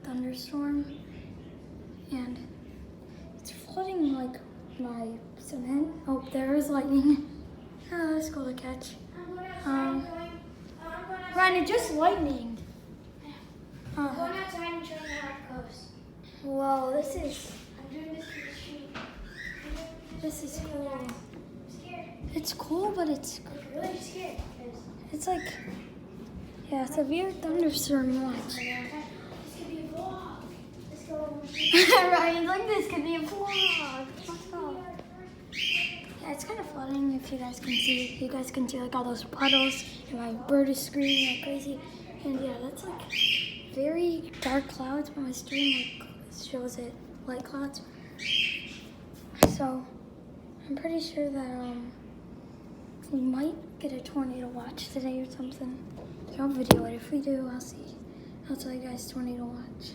thunderstorm, and it's flooding like my cement. Oh, there is lightning. Oh, that's cool to catch. Ryan, it just lightninged. I'm going outside and showing you how it goes. Whoa, this is I'm doing this to the street. this is cool. I'm scared. It's cool, but it's I'm really scared. it's like, yeah, severe thunderstorm watch. This could be a vlog. Let's go. Ryan, look, this could be a vlog. Let's go. Yeah, it's kind of flooding. If you guys can see, like all those puddles, and my bird is screaming like crazy. And yeah, that's like very dark clouds, but my stream like shows it light clouds. So I'm pretty sure that we might get a tornado watch today or something. So I'll video it. If we do, I'll tell you guys tornado watch.